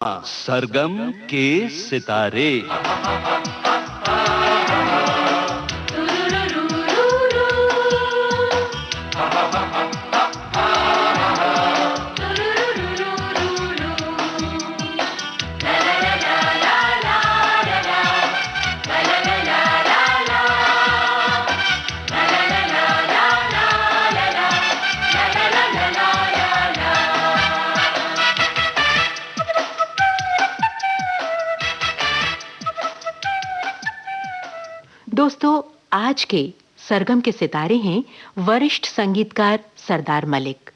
सरगम के सितारे। दोस्तों, आज के सरगम के सितारे हैं वरिष्ठ संगीतकार सरदार मलिक।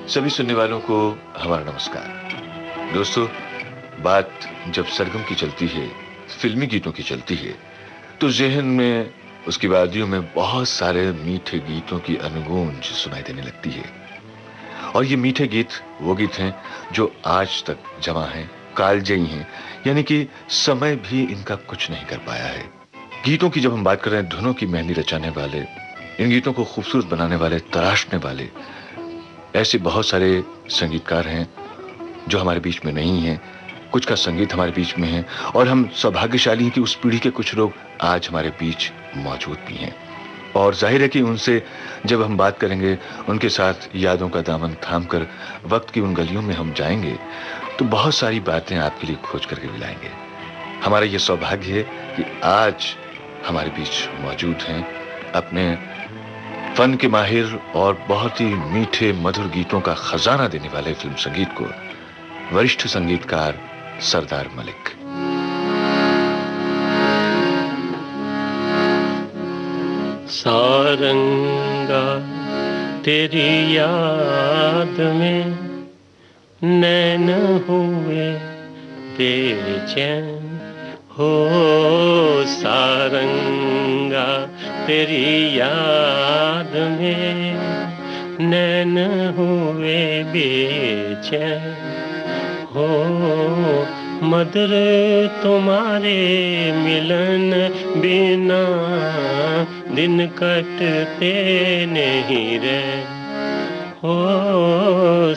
सभी सुनने वालों को हमारा नमस्कार। दोस्तों, बात जब सरगम की चलती है, फिल्मी गीतों की चलती है, तो ज़हन में उसकी वादियों में बहुत सारे मीठे गीतों की अनुगूंज सुनाई देने लगती है। और ये मीठे गीत वो गीत हैं जो आज तक जमा हैं, कालजयी हैं, यानी कि समय भी इनका कुछ नहीं कर पाया है। गीतों की जब हम बात कर रहे हैं, धुनों की मेहंदी रचाने वाले, इन गीतों को खूबसूरत बनाने वाले, तराशने वाले ऐसे बहुत सारे संगीतकार हैं जो हमारे बीच में नहीं हैं। कुछ का संगीत हमारे बीच में है और हम सौभाग्यशाली हैं कि उस पीढ़ी के कुछ लोग आज हमारे बीच मौजूद भी हैं। और जाहिर है कि उनसे जब हम बात करेंगे, उनके साथ यादों का दामन थामकर वक्त की उन गलियों में हम जाएंगे, तो बहुत सारी बातें आपके लिए खोज करके भी लाएंगे। हमारा ये सौभाग्य है कि आज हमारे बीच मौजूद हैं अपने फन के माहिर और बहुत ही मीठे मधुर गीतों का खजाना देने वाले फिल्म संगीत को वरिष्ठ संगीतकार सरदार मलिक। सारंगा तेरी याद में नैन हुए बेचैन हो, सारंगा तेरी याद में नैन हुए बेचैन हो, मधुर तुम्हारे मिलन बिना दिन कटते नहीं रहे हो,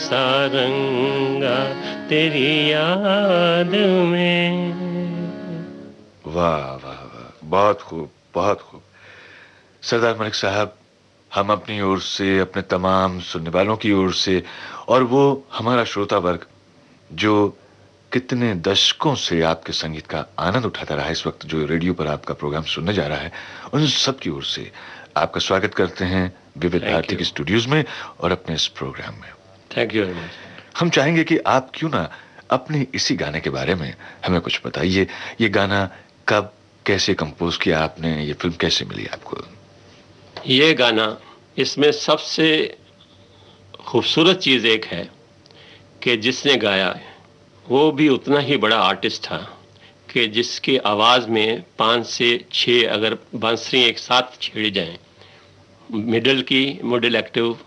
सारंगा तेरी याद में। वाह वाह वाह, बहुत खूब, बहुत खूब। सरदार मलिक साहब, हम अपनी ओर से, अपने तमाम सुनने वालों की ओर से, और वो हमारा श्रोता वर्ग जो कितने दशकों से आपके संगीत का आनंद उठाता रहा है, इस वक्त जो रेडियो पर आपका प्रोग्राम सुनने जा रहा है, उन सब की ओर से आपका स्वागत करते हैं विविध भारती के स्टूडियोज में और अपने इस प्रोग्राम में। Thank you very much. हम चाहेंगे कि आप क्यों ना अपने इसी गाने के बारे में हमें कुछ बताइए। ये गाना कब, कैसे कंपोज किया आपने, ये फिल्म कैसे मिली आपको? ये गाना, इसमें सबसे खूबसूरत चीज़ एक है कि जिसने गाया वो भी उतना ही बड़ा आर्टिस्ट था कि जिसकी आवाज़ में 5 से 6 अगर बांसुरी एक साथ छेड़ी जाएं, मिडिल एक्टिव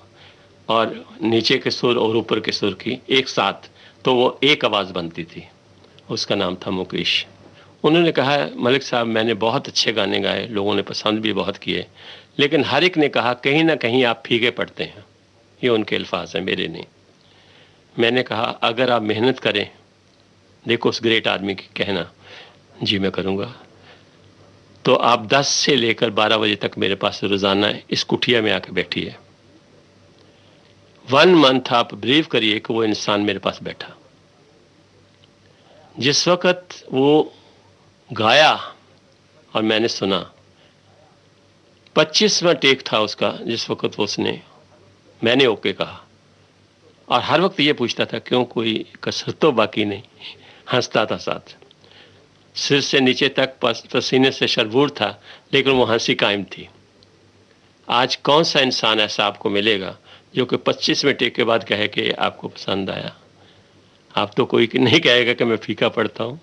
और नीचे के सुर और ऊपर के सुर की एक साथ, तो वो एक आवाज़ बनती थी। उसका नाम था मुकेश। उन्होंने कहा, मलिक साहब मैंने बहुत अच्छे गाने गाए, लोगों ने पसंद भी बहुत किए, लेकिन हर एक ने कहा कहीं ना कहीं आप फीके पड़ते हैं। ये उनके अल्फाज हैं, मेरे नहीं। मैंने कहा अगर आप मेहनत करें, देखो उस ग्रेट आदमी की कहना, जी मैं करूँगा, तो आप 10 से लेकर 12 बजे तक मेरे पास रोज़ाना इस कुटिया में आके बैठी है। 1 मंथ आप बिलीव करिए कि वो इंसान मेरे पास बैठा। जिस वक्त वो गाया और मैंने सुना, 25वां टेक था उसका, जिस वक्त उसने, मैंने ओके कहा, और हर वक्त ये पूछता था क्यों कोई कसर तो बाकी नहीं, हंसता था साथ, सिर से नीचे तक पसीने से शरबूर था, लेकिन वो हंसी कायम थी। आज कौन सा इंसान ऐसा आपको मिलेगा जो कि 25वें टेक के बाद कहे कि आपको पसंद आया? आप तो कोई नहीं कहेगा कि मैं फीका पढ़ता हूँ।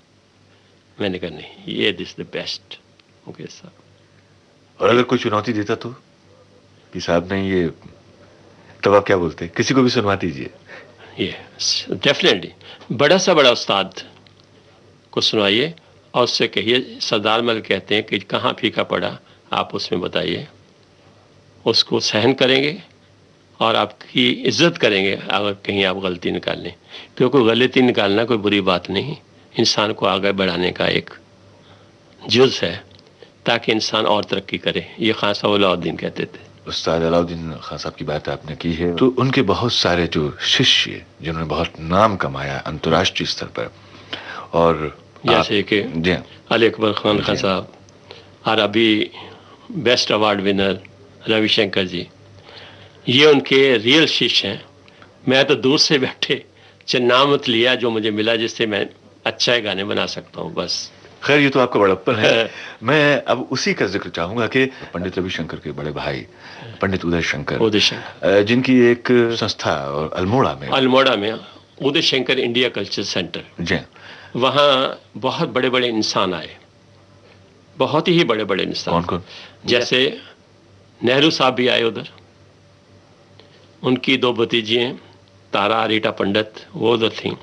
मैंने कहा नहीं, ये दिस द बेस्ट मुकेश साहब। और अगर कोई चुनौती देता तो कि साहब नहीं ये, तब आप क्या बोलते? किसी को भी सुनवा दीजिए। ये डेफिनेटली बड़ा सा बड़ा उस्ताद को सुनाइए और उससे कहिए, सरदार मल कहते हैं कि कहाँ फीका पड़ा आप उसमें बताइए, उसको सहन करेंगे और आपकी इज्जत करेंगे अगर कहीं आप गलती निकाल लें, क्योंकि गलती निकालना कोई बुरी बात नहीं, इंसान को आगे बढ़ाने का एक जुज़ है ताकि इंसान और तरक्की करे। ये खान साहब अलाउद्दीन कहते थे। उस्ताद अलाउद्दीन खान साहब की बात आपने की है, तो उनके बहुत सारे जो शिष्य जिन्होंने बहुत नाम कमाया अंतर्राष्ट्रीय स्तर पर, और जैसे कि अली अकबर खान खान साहब और अभी बेस्ट अवार्ड विनर रविशंकर जी, ये उनके रियल शिष्य हैं। मैं तो दूर से बैठे चन्नामत लिया जो मुझे मिला, जिससे मैं अच्छा गाने बना सकता हूँ बस। खैर ये तो आपका बड़प्पन है। मैं अब उसी का जिक्र चाहूंगा कि पंडित रविशंकर के बड़े भाई पंडित उदय शंकर, जिनकी एक संस्था और अल्मोड़ा में Uday Shankar India culture centre, जी, वहाँ बहुत बड़े बड़े इंसान आए, बहुत ही बड़े बड़े इंसान। कौन कौन? जैसे नेहरू साहब भी आए उधर, उनकी दो भतीजी हैं तारा रीटा पंडित, वो उधर थी।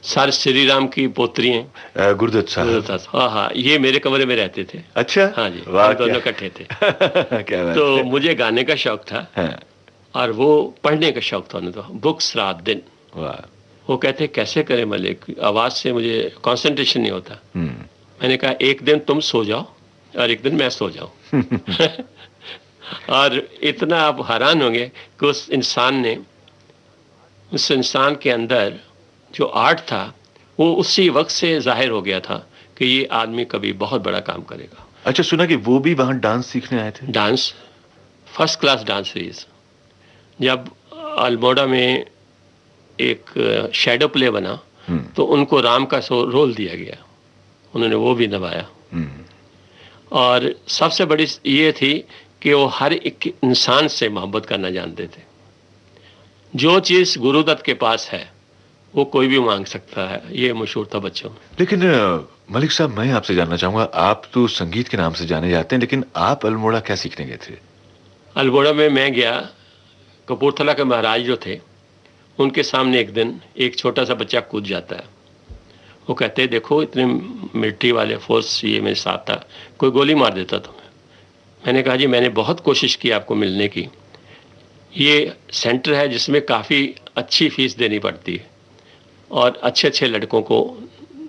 सर श्री राम की पोत्री हैं गुरुदत्त साहब। हाँ हाँ, ये मेरे कमरे में रहते थे। अच्छा, हाँ जी, हम दोनों इकट्ठे थे। क्या बात तो है। मुझे गाने का शौक था, हाँ। और वो पढ़ने का शौक था उन्हें, तो बुक्स रात दिन। वाह। वो कहते कैसे करें मलिक, आवाज से मुझे कंसंट्रेशन नहीं होता। मैंने कहा एक दिन तुम सो जाओ और एक दिन मैं सो जाऊं। और इतना आप हैरान होंगे कि उस इंसान के अंदर जो आर्ट था वो उसी वक्त से जाहिर हो गया था कि ये आदमी कभी बहुत बड़ा काम करेगा। अच्छा, सुना कि वो भी वहां डांस सीखने आए थे? Dance, first class dancers. जब अल्मोड़ा में एक शैडो प्ले बना तो उनको राम का रोल दिया गया, उन्होंने वो भी निभाया। और सबसे बड़ी ये थी कि वो हर एक इंसान से मोहब्बत करना जानते थे। जो चीज़ गुरुदत्त के पास है वो कोई भी मांग सकता है, ये मशहूर था बच्चों में। लेकिन मलिक साहब, मैं आपसे जानना चाहूंगा, आप तो संगीत के नाम से जाने जाते हैं, लेकिन आप अल्मोड़ा क्या सीखने गए थे? अल्मोड़ा में मैं गया, कपूरथला के महाराज जो थे उनके सामने एक दिन एक छोटा सा बच्चा कूद जाता है। वो कहते हैं देखो इतने मिलिट्री वाले फोर्स ये मेरे साथ था, कोई गोली मार देता तुम्हें। मैंने कहा जी मैंने बहुत कोशिश की आपको मिलने की, ये सेंटर है जिसमें काफ़ी अच्छी फीस देनी पड़ती है और अच्छे अच्छे लड़कों को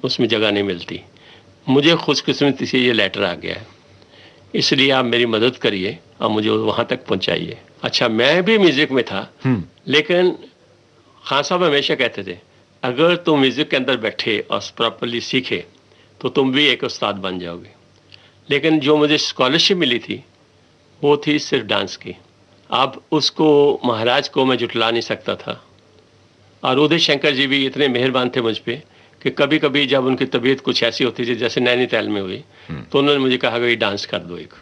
उसमें जगह नहीं मिलती। मुझे खुशकिस्मती से ये लेटर आ गया है, इसलिए आप मेरी मदद करिए और मुझे वहाँ तक पहुँचाइए। अच्छा, मैं भी म्यूज़िक में था, लेकिन खान साहब हमेशा कहते थे अगर तुम म्यूज़िक के अंदर बैठे और प्रॉपरली सीखे तो तुम भी एक उस्ताद बन जाओगे। लेकिन जो मुझे स्कॉलरशिप मिली थी वो थी सिर्फ डांस की। अब उसको महाराज को मैं जुटला नहीं सकता था। और उदय शंकर जी भी इतने मेहरबान थे मुझ पर कि कभी कभी जब उनकी तबीयत कुछ ऐसी होती थी, जैसे नैनीताल में हुई, तो उन्होंने मुझे कहा कि डांस कर दो एक,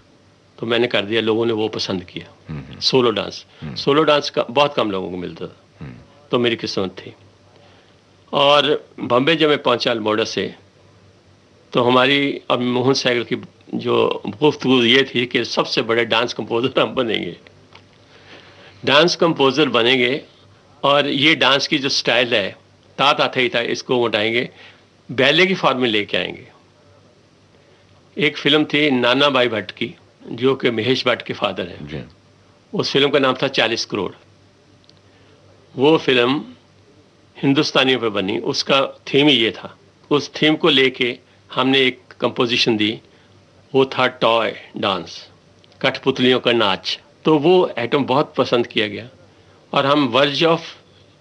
तो मैंने कर दिया। लोगों ने वो पसंद किया, सोलो डांस। सोलो डांस का बहुत कम लोगों को मिलता था, तो मेरी किस्मत थी। और बॉम्बे जब मैं पहुंचा अल्मोड़ा से, तो हमारी अब मोहन सैगल की जो गुफ्तगू ये थी कि सबसे बड़े डांस कंपोजर हम बनेंगे, डांस कंपोजर बनेंगे। और ये डांस की जो स्टाइल है ता थे था, इसको उठाएंगे, बैले की फॉर्म में लेके आएंगे। एक फिल्म थी नाना भाई भट्ट की, जो कि महेश भट्ट के फादर हैं। उस फिल्म का नाम था 40 करोड़। वो फिल्म हिंदुस्तानियों पे बनी, उसका थीम ही ये था। उस थीम को लेके हमने एक कंपोजिशन दी, वो था टॉय डांस, कठपुतलियों का नाच। तो वो आइटम बहुत पसंद किया गया और हम वर्ज ऑफ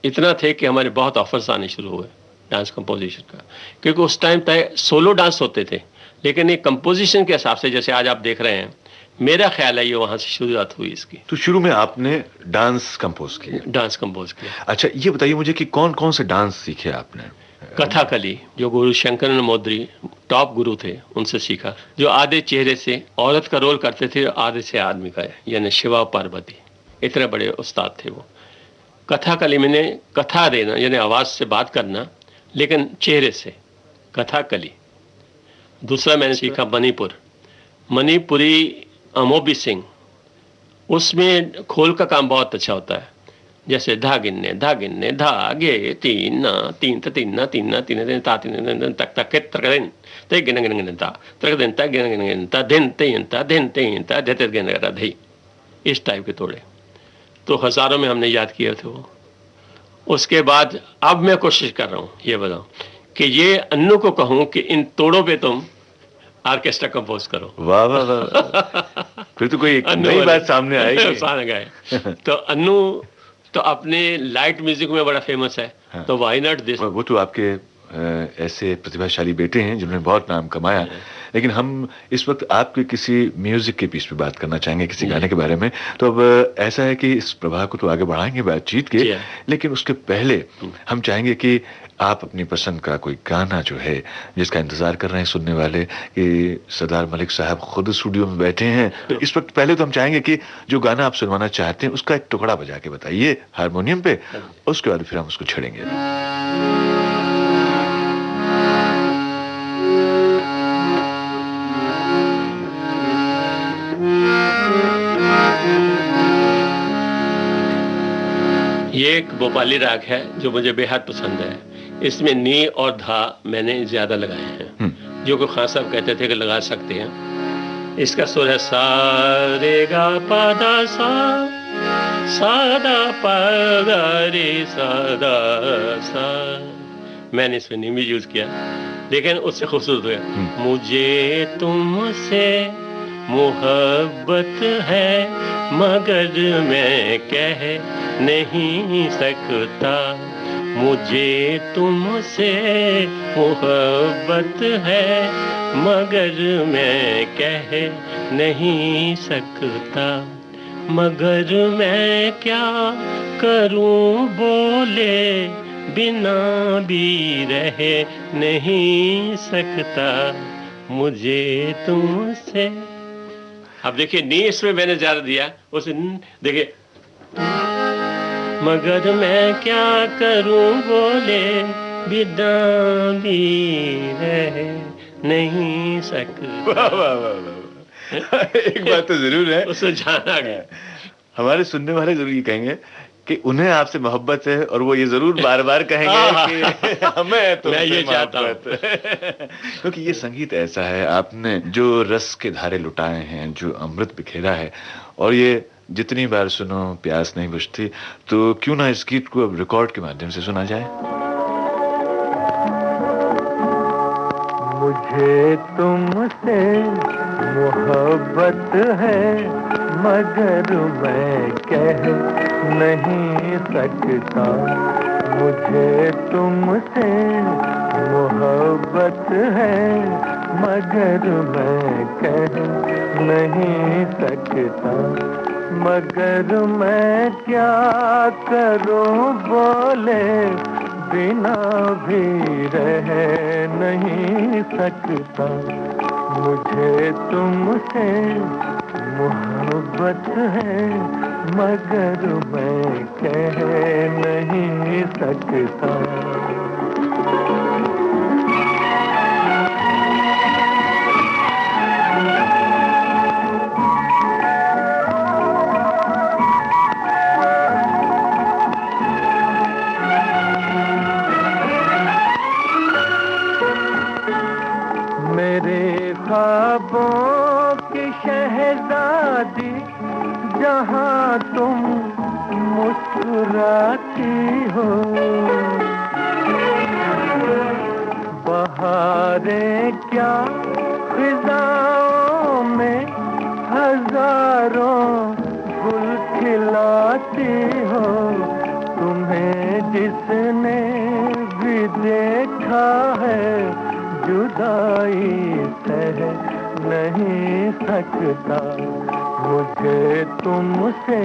इतना थे कि हमारे बहुत ऑफर्स आने शुरू हुए डांस कंपोजिशन का, क्योंकि उस टाइम तय सोलो डांस होते थे, लेकिन एक कंपोजिशन के हिसाब से जैसे आज आप देख रहे हैं, मेरा ख्याल है ये वहाँ से शुरुआत हुई इसकी। तो शुरू में आपने डांस कंपोज किया? डांस कंपोज किया। अच्छा, ये बताइए मुझे कि कौन कौन से डांस सीखे आपने? कथाकली, जो गुरु शंकरन मोदरी टॉप गुरु थे, उनसे सीखा, जो आधे चेहरे से औरत का रोल करते थे, आधे से आदमी का, यानी शिवा पार्वती, इतने बड़े उस्ताद थे वो। कथाकली मैंने कथा देना यानी आवाज़ से बात करना, लेकिन चेहरे से, कथाकली। दूसरा मैंने सीखा मणिपुरी अमोबी सिंह, उसमें खोल का काम बहुत अच्छा होता है। जैसे धागिन्ने धागिन्ने धागे तीन तीन तीन तीन तीन ता तीन तक तक त्रकदिन ते गिन गिन गिन ता त्रकदिन ता गिन गिन गिन ता दिन तीन ता देते गिन गिन, इस टाइप के तोड़े तो हजारों में हमने याद किए थे वो। उसके बाद अब मैं कोशिश कर रहा हूँ, ये बताऊं कि ये अन्नू को कहूं कि इन तोड़ों पे तुम ऑर्केस्ट्रा कंपोज करो। वाह वाह वाह, फिर तो कोई नई बात सामने आएगी। सामने गए तो अन्नू तो अपने लाइट म्यूजिक में बड़ा फेमस है। हाँ। तो व्हाई नॉट दिस। वो तो आपके ऐसे प्रतिभाशाली बेटे हैं जिन्होंने बहुत नाम कमाया। लेकिन हम इस वक्त आपके किसी म्यूजिक के पीस पे बात करना चाहेंगे, किसी गाने के बारे में। तो अब ऐसा है कि इस प्रवाह को तो आगे बढ़ाएंगे बातचीत के, लेकिन उसके पहले हम चाहेंगे कि आप अपनी पसंद का कोई गाना जो है, जिसका इंतजार कर रहे हैं सुनने वाले, कि सरदार मलिक साहब खुद स्टूडियो में बैठे हैं, तो इस वक्त पहले तो हम चाहेंगे कि जो गाना आप सुनवाना चाहते हैं उसका एक टुकड़ा बजा के बताइए हारमोनियम पे, उसके बाद फिर हम उसको छेड़ेंगे। ये एक भोपाली राग है जो मुझे बेहद पसंद है। इसमें नी और धा मैंने ज्यादा लगाए हैं, जो कि खान साहब कहते थे कि लगा सकते हैं। इसका सुर है सा रे गा पा दा सा, सा दा पा दा रे सा दा सा। मैंने इसमें नी भी यूज किया, लेकिन उससे खूबसूरत हो गया। मुझे तुमसे मोहब्बत है मगर मैं कह नहीं सकता, मुझे तुमसे मोहब्बत है मगर मैं कह नहीं सकता, मगर मैं क्या करूं बोले बिना भी रह नहीं सकता, मुझे तुमसे। अब देखिए नी इसमें मैंने ज्यादा दिया, उसे देखिए मगर मैं क्या करूं बोले बिना भी रह नहीं सकता। वाह वाह वाह, एक बात तो जरूर है, उसमें जाना गया। हमारे सुनने वाले जरूर ये कहेंगे कि उन्हें आपसे मोहब्बत है, और वो ये जरूर बार बार कहेंगे कि हमें तो मैं ये चाहता हूं। क्योंकि ये संगीत ऐसा है, आपने जो रस के धारे लुटाए हैं, जो अमृत बिखेरा है, और ये जितनी बार सुनो प्यास नहीं बुझती। तो क्यों ना इस गीत को अब रिकॉर्ड के माध्यम से सुना जाए। मुझे तुमसे मोहब्बत है मगर मैं कह नहीं सकता, मुझे तुमसे मोहब्बत है मगर मैं कह नहीं सकता, मगर मैं क्या करूं बोले बिना भी रह नहीं सकता, मुझे तुमसे मोहब्बत है मगर मैं कह नहीं सकता। मेरे ख्वाबों की शहजादी जहां तुम मुस्कुराती हो, बहारें क्या फिजाओं में हजारों गुल खिलाती हो, तुम्हें जिसने भी देखा है जुदाई सह नहीं सकता, मुझे तुमसे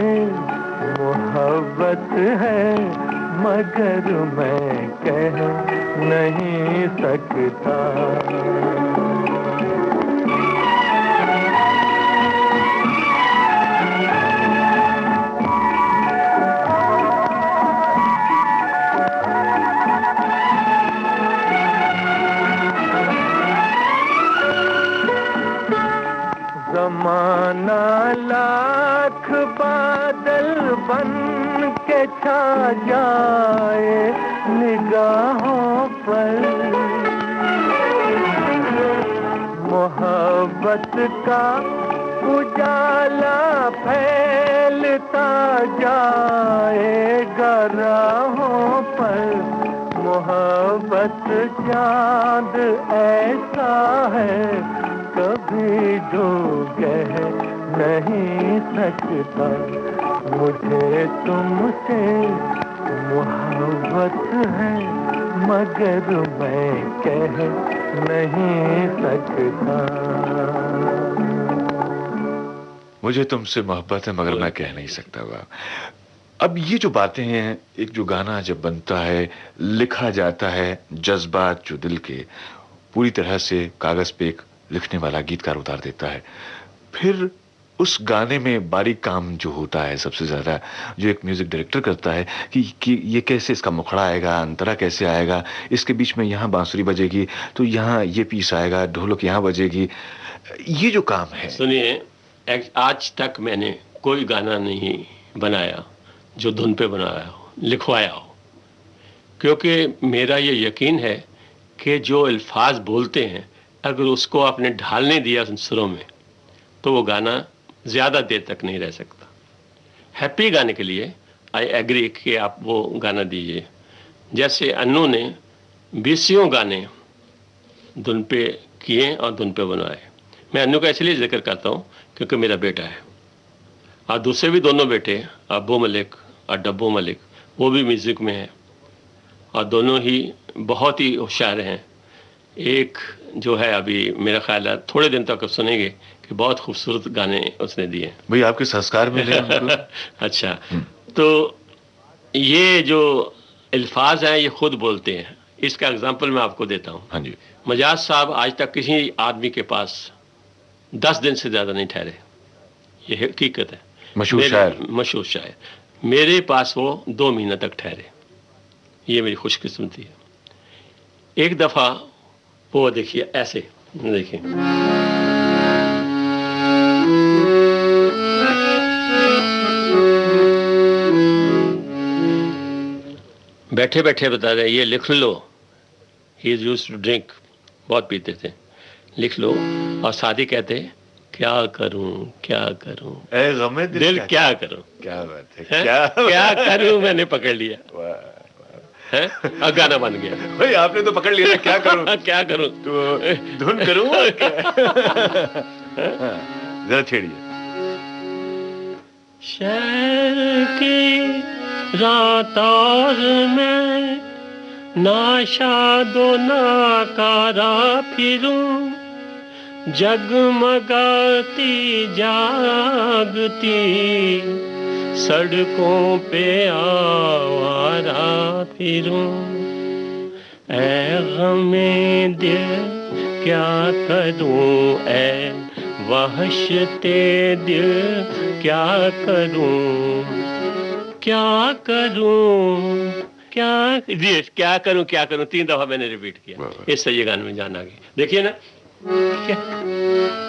मोहब्बत है मगर मैं कह नहीं सकता। लाख बादल बन के छा जाए निगाहों पर, मोहब्बत का उजाला फैलता जाएगा राहों पर। मोहब्बत चांद ऐसा है कभी जो कह नहीं सकता, मुझे तुमसे मोहब्बत है मगर मैं कह नहीं सकता। मुझे तुमसे मोहब्बत है मगर मैं कह नहीं सकता। वाह। अब ये जो बातें हैं, एक जो गाना जब बनता है, लिखा जाता है, जज्बात जो दिल के पूरी तरह से कागज पे एक लिखने वाला गीतकार उतार देता है, फिर उस गाने में बारीक काम जो होता है सबसे ज्यादा, जो एक म्यूजिक डायरेक्टर करता है कि ये कैसे इसका मुखड़ा आएगा, अंतरा कैसे आएगा, इसके बीच में यहाँ बांसुरी बजेगी तो यहाँ ये पीस आएगा, ढोलक यहाँ बजेगी, ये जो काम है। सुनिए, आज तक मैंने कोई गाना नहीं बनाया जो धुन पे बनाया हो, लिखवाया हो, क्योंकि मेरा ये यकीन है कि जो अल्फाज बोलते हैं अगर उसको आपने ढालने दिया सुरों में तो वो गाना ज़्यादा देर तक नहीं रह सकता। हैप्पी गाने के लिए आई एग्री कि आप वो गाना दीजिए। जैसे अन्नू ने 20 गाने धुन पे किए और धुन पे बनाए। मैं अन्नू का इसलिए जिक्र करता हूँ क्योंकि मेरा बेटा है, और दूसरे भी दोनों बेटे अब्बू मलिक और डब्बू मलिक, वो भी म्यूज़िक में हैं और दोनों ही बहुत ही होशियार हैं। एक जो है अभी मेरा ख्याल है थोड़े दिन तक सुनेंगे कि बहुत खूबसूरत गाने उसने दिए। भाई आपके संस्कार मिले उनको। अच्छा, तो ये जो अल्फाज हैं ये खुद बोलते हैं। इसका एग्जांपल मैं आपको देता हूँ। हाँ जी। मजाज साहब आज तक किसी आदमी के पास 10 दिन से ज़्यादा नहीं ठहरे, ये हकीकत है। मशहूर शायर मेरे पास वो 2 महीने तक ठहरे, ये मेरी खुशकिस्मती है। एक दफ़ा वो देखिए ऐसे, देखिए बैठे बैठे बता रहे ये लिख लो, he is used to drink, बहुत पीते थे, लिख लो। और सादी कहते क्या करूं क्या करूं, ए गमे दिल क्या करूं। क्या बात है, क्या करूं, मैंने पकड़ लिया है, और गाना बन गया। भाई आपने तो पकड़ लिया ना, क्या करूं क्या करूं, तो धुन करूं। जरा छेड़िए। शहर की रात और मैं नाशादो नाकारा फिरूं, जगमगाती जागती सड़कों पे आवारा फिरूं। ऐ गमे दिल क्या करूं, ऐ वहशते दिल क्या करूं, क्या करूं क्या करूं 3 दफा मैंने रिपीट किया। इससे ये गाने में जान आ गई। देखिए ना,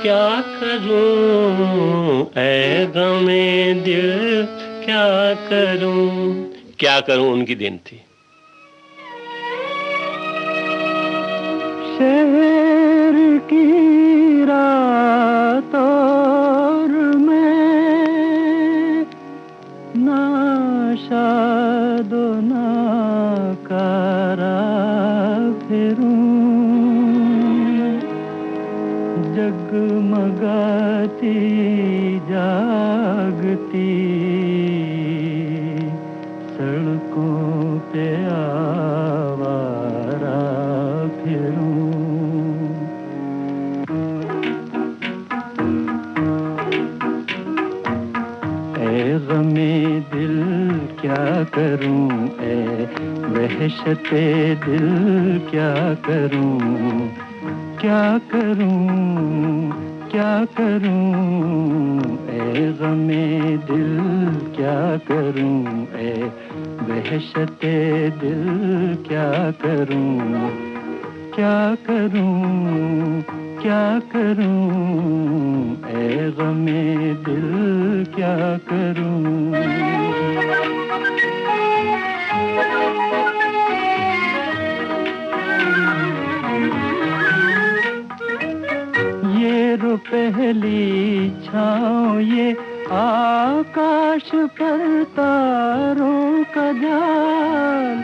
क्या करूं ऐ गमे दिल क्या करूं उनकी देन थी। शहर की रात और मैं नाशादो नाकारा फिरूं, जगमगाती जागती सड़कों पे आवारा फिरूं। ऐ गमे दिल क्या करूं, ऐ वहशते दिल क्या करूं, क्या करूं ऐ गमे दिल क्या करूं, ऐ वहशते दिल क्या करूं, क्या करूं ए गमे दिल क्या करूं। ये रो पहली छाँव ये आकाश पर तारों का जाल,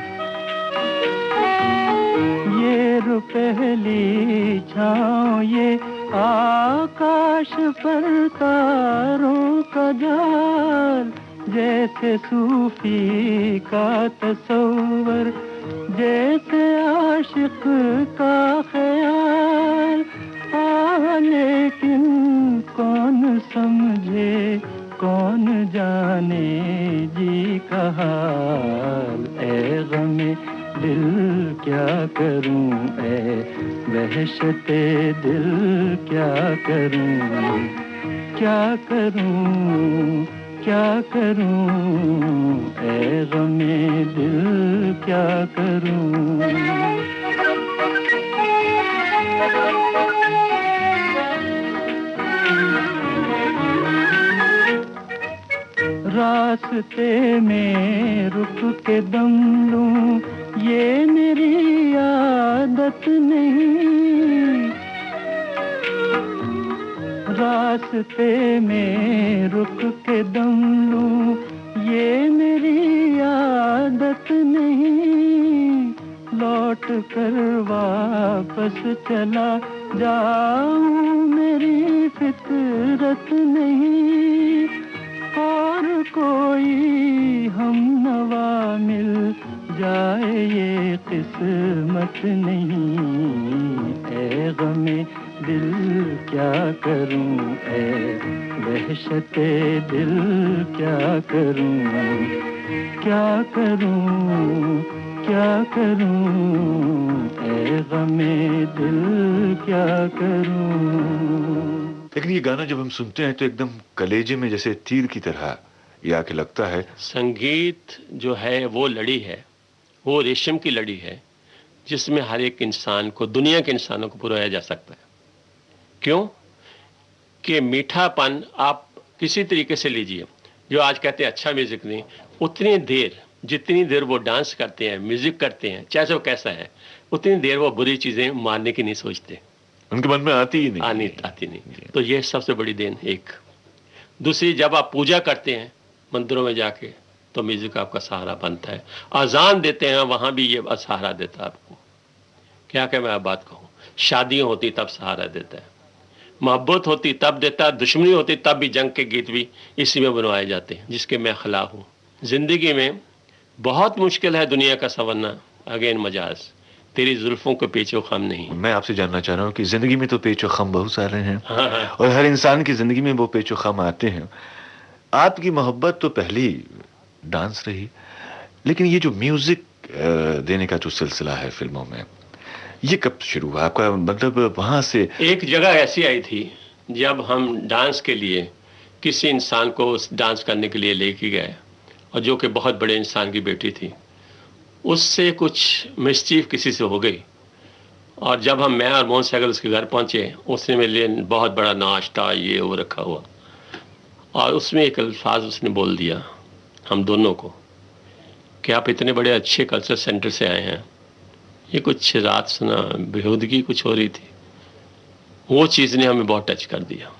ये रो पहली छाँव ये आकाश पर तारों का जाल, जैसे सूफी का तसव्वुर जैसे आशिक का ख्याल। लेकिन कौन समझे कौन जाने जी का हाल। ए गमे दिल क्या करूं ए वहशते दिल क्या करूं। क्या करूं क्या करूं ए गमे दिल क्या करूं। रास्ते में रुक के दम लूं ये मेरी आदत नहीं। रास्ते में रुक के दम लूं ये मेरी आदत नहीं। लौट कर वापस चला जाऊं मेरी फितरत नहीं। और कोई हम नवा मिल जाए ये किस्मत नहीं। ए गमे दिल क्या करूं ए वहशते दिल क्या करूं। क्या करूं क्या करूं ए गमे दिल क्या करूं। लेकिन ये गाना जब हम सुनते हैं तो एकदम कलेजे में जैसे तीर की तरह ये आके लगता है। संगीत जो है वो लड़ी है, वो रेशम की लड़ी है जिसमें हर एक इंसान को, दुनिया के इंसानों को पुरोया जा सकता है। क्यों कि मीठापन आप किसी तरीके से लीजिए। जो आज कहते हैं अच्छा म्यूजिक नहीं, उतनी देर जितनी देर वो डांस करते हैं, म्यूजिक करते हैं, चाहे वो कैसा है, उतनी देर वो बुरी चीजें मारने की नहीं सोचते, उनके मन में आती ही नहीं, आती नहीं। तो ये सबसे बड़ी देन एक। दूसरी, जब आप पूजा करते हैं मंदिरों में जाके तो म्यूजिक आपका सहारा बनता है। अजान देते हैं वहां भी ये सहारा देता है आपको। क्या क्या मैं आप बात कहूँ, शादियां होती तब सहारा देता है, मोहब्बत होती तब देता है, दुश्मनी होती तब भी जंग के गीत भी इसी में बनवाए जाते हैं जिसके मैं खिला हूँ। जिंदगी में बहुत मुश्किल है दुनिया का संवरना, अगेन मजाज तेरी जुल्फों के पेचो खम नहीं। मैं आपसे जानना चाह रहा हूँ कि जिंदगी में तो पेचो खम बहुत सारे हैं। हाँ। और हर इंसान की जिंदगी में वो पेचो खम आते हैं। आपकी मोहब्बत तो पहली डांस रही, लेकिन ये जो म्यूजिक देने का जो सिलसिला है फिल्मों में, ये कब शुरू हुआ आपका? मतलब वहां से एक जगह ऐसी आई थी जब हम डांस के लिए किसी इंसान को डांस करने के लिए लेके गए, और जो कि बहुत बड़े इंसान की बेटी थी, उससे कुछ मिसचीफ किसी से हो गई। और जब मैं और मोहन सैगल उसके घर पहुंचे, उसने मेरे लिए बहुत बड़ा नाश्ता ये वो रखा हुआ, और उसमें एक अल्फाज उसने बोल दिया हम दोनों को कि आप इतने बड़े अच्छे कल्चर सेंटर से आए हैं। ये कुछ रात सुना बेहूदगी कुछ हो रही थी, वो चीज़ ने हमें बहुत टच कर दिया।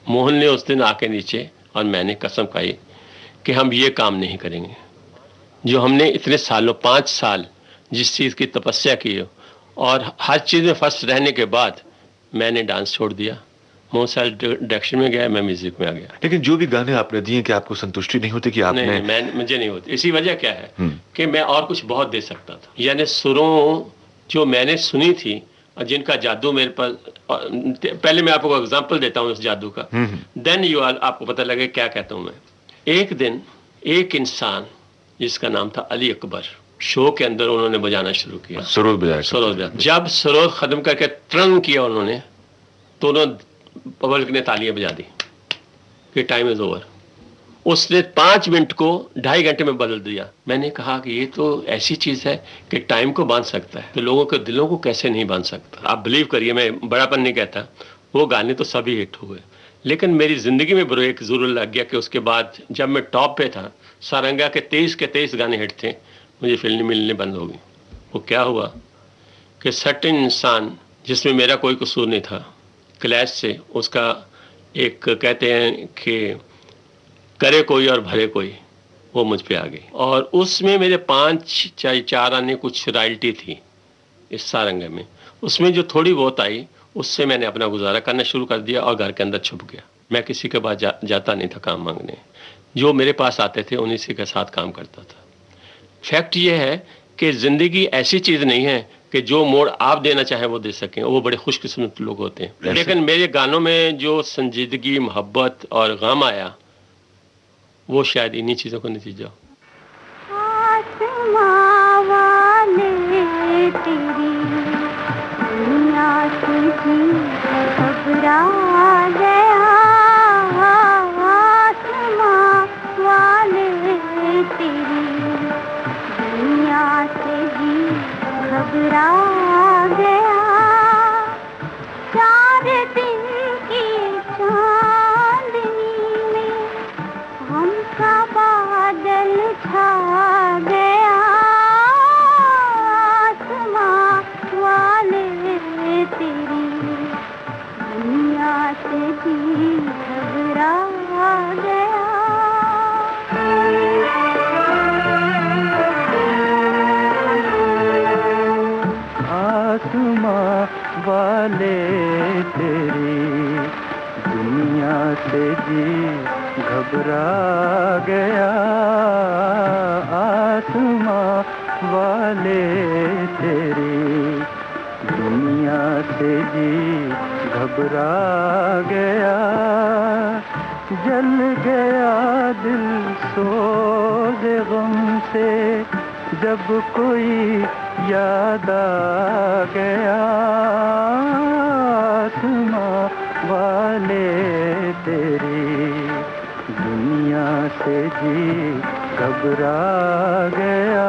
मोहन ने उस दिन आके नीचे, और मैंने कसम खाई कि हम ये काम नहीं करेंगे जो हमने इतने सालों 5 साल जिस चीज़ की तपस्या की हो, और हर चीज़ में फर्स्ट रहने के बाद मैंने डांस छोड़ दिया। मोहन साल डायरेक्शन में गया, मैं म्यूजिक में आ गया। लेकिन जो भी गाने आपने दिए कि आपको संतुष्टि नहीं होती कि आपने नहीं, मुझे नहीं होती। इसी वजह क्या है कि मैं और कुछ बहुत दे सकता था, यानी सुरों जो मैंने सुनी थी और जिनका जादू मेरे पर। पहले मैं आपको एग्जांपल देता हूँ उस जादू का, देन यू आर आपको पता लगे क्या कहता हूँ मैं। एक दिन एक इंसान जिसका नाम था अली अकबर, शो के अंदर उन्होंने बजाना शुरू किया, सरोद बजाया। जब सरोद खत्म करके ट्रंग किया उन्होंने, दोनों पब्लिक ने तालियां बजा दी कि टाइम इज ओवर। उसने 5 मिनट को 2.5 घंटे में बदल दिया। मैंने कहा कि ये तो ऐसी चीज है कि टाइम को बांध सकता है, तो लोगों के दिलों को कैसे नहीं बांध सकता। आप बिलीव करिए, मैं बड़ापन नहीं कहता, वो गाने तो सभी हिट हुए, लेकिन मेरी जिंदगी में ब्रेक जरूर लग गया कि उसके बाद जब मैं टॉप पे था, सारंगा के 23 गाने हिट थे, मुझे फिल्में मिलने बंद हो गई। वो क्या हुआ कि सर्टेन इंसान जिसमें मेरा कोई कसूर नहीं था, क्लैश से उसका एक कहते हैं कि करे कोई और भरे कोई, वो मुझ पे आ गई। और उसमें मेरे 4 आने कुछ रॉयल्टी थी इस सारंगा में, उसमें जो थोड़ी बहुत आई उससे मैंने अपना गुजारा करना शुरू कर दिया और घर के अंदर छुप गया। मैं किसी के पास जाता नहीं था काम मांगने, जो मेरे पास आते थे उन्हीं से के साथ काम करता था। फैक्ट ये है कि ज़िंदगी ऐसी चीज़ नहीं है कि जो मोड़ आप देना चाहें वो दे सकें, वो बड़े खुशकिस्मत लोग होते हैं। लेकिन मेरे गानों में जो संजीदगी, मोहब्बत और गम आया, वो शायद इन्हीं चीज़ों का नतीजा। वाले तेरी दुनिया से जी घबरा गया, आसमां वाले तेरी दुनिया से जी घबरा गया, जल गया दिल सोज़े गम से जब कोई याद आ गया, आसमां वाले तेरी दुनिया से जी घबरा गया।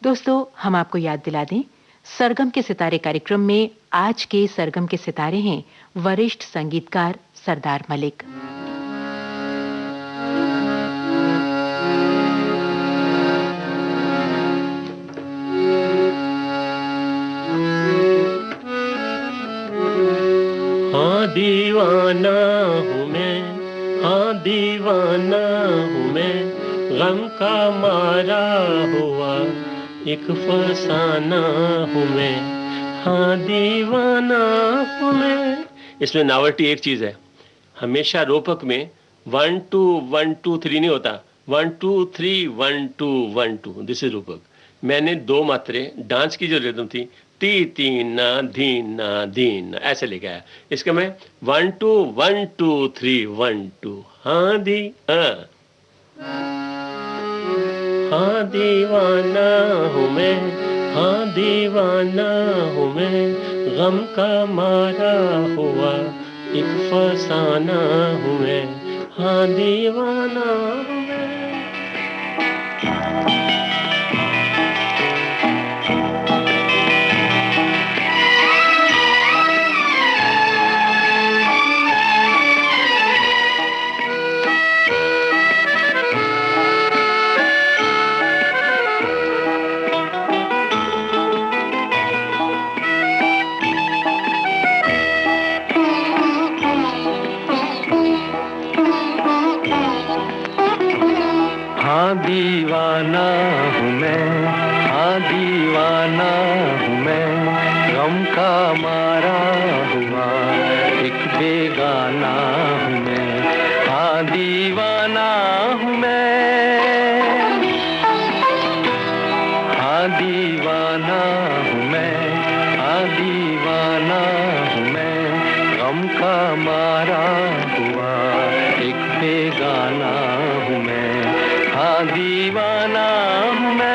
दोस्तों, हम आपको याद दिला दें, सरगम के सितारे कार्यक्रम में आज के सरगम के सितारे हैं वरिष्ठ संगीतकार सरदार मलिक। हाँ दीवाना हूँ मैं, हाँ दीवाना हूँ मैं, गम का मारा हुआ एक फसाना हूँ मैं, हाँ दीवाना हूँ मैं। इसमें नावटी एक चीज है, हमेशा रूपक में 1 2 1 2 3 नहीं होता, 1 2 3 1 2 1 2, दिस इज रूपक। मैंने 2 मात्रे डांस की जो रिदम थी, ती तीना धीना धीना, ऐसे लिखा है। इसका मैं 1 2 1 2 3 1 2, हाँ दी हाँ दीवाना हूँ मैं, हाँ दीवाना हूँ मैं, गम का मारा हुआ एक फसाना हूँ मैं, हाँ दीवाना हूँ मैं। हाँ दीवाना हूँ मैं, हाँ दीवाना हूँ मैं, गम का मारा हुआ एक बेगाना हूँ मैं। हाँ दीवाना हूँ मैं, हाँ दीवाना हूँ मैं, हाँ दीवाना हूँ मैं, गम का मारा हुआ एक बेगाना हूँ मैं। हाँ दीवाना हूँ मैं।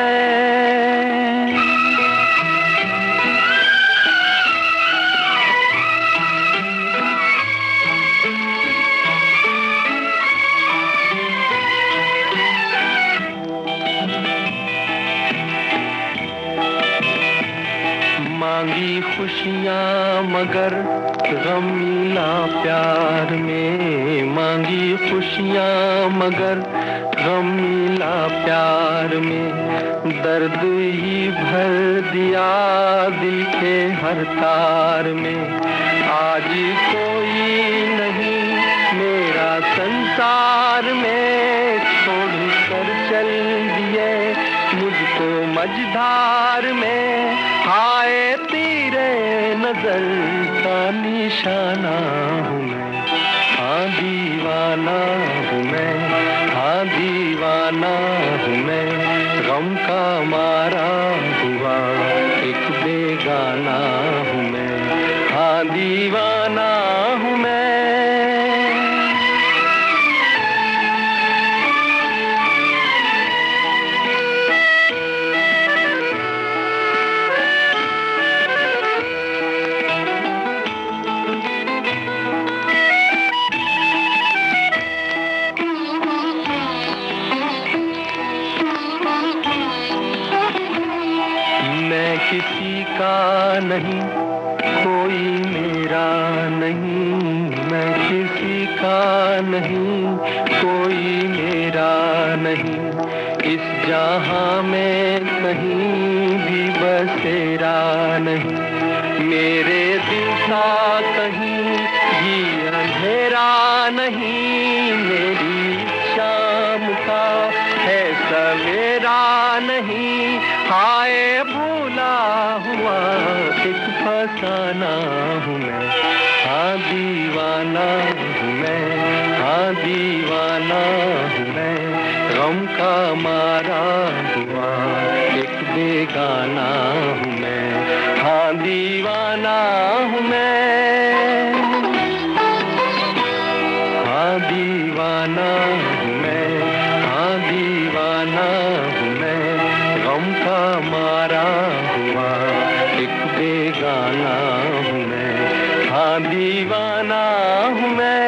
मांगी खुशियाँ मगर गम मिला प्यार में, मांगी खुशियाँ मगर गम मिला प्यार में, दर्द ही भर दिया दिल के हर तार में। आज कोई नहीं मेरा संसार में, छोड़ कर चल दिए मुझको मझधार में। हाय तेरे नजर का निशाना हूँ मैं, हाँ दीवाना हूँ मैं, हाँ दीवाना हूँ मैं, गम का मारा हुआ एक बेगाना हूँ मैं। हाँ दीवाना हूँ मैं। मैं किसी का नहीं, कोई मेरा नहीं, मैं किसी का नहीं, कोई मेरा नहीं, इस जहां में कहीं भी बसेरा नहीं। मेरे दिल का कहीं भी अंधेरा नहीं, मेरी शाम का है सवेरा नहीं। हाय भूला हुआ एक फसाना हूँ मैं, हाँ दीवाना हूँ मैं, हाँ दीवाना हूँ मैं, गम का मारा हुआ एक बेगाना हूँ मैं। हाँ दीवाना हूँ मैं, हाँ दीवाना हूँ मैं, हाँ दीवाना हूँ मैं, गम का मारा हुआ एक बेगाना हूँ मैं। हाँ दीवाना हूँ मैं।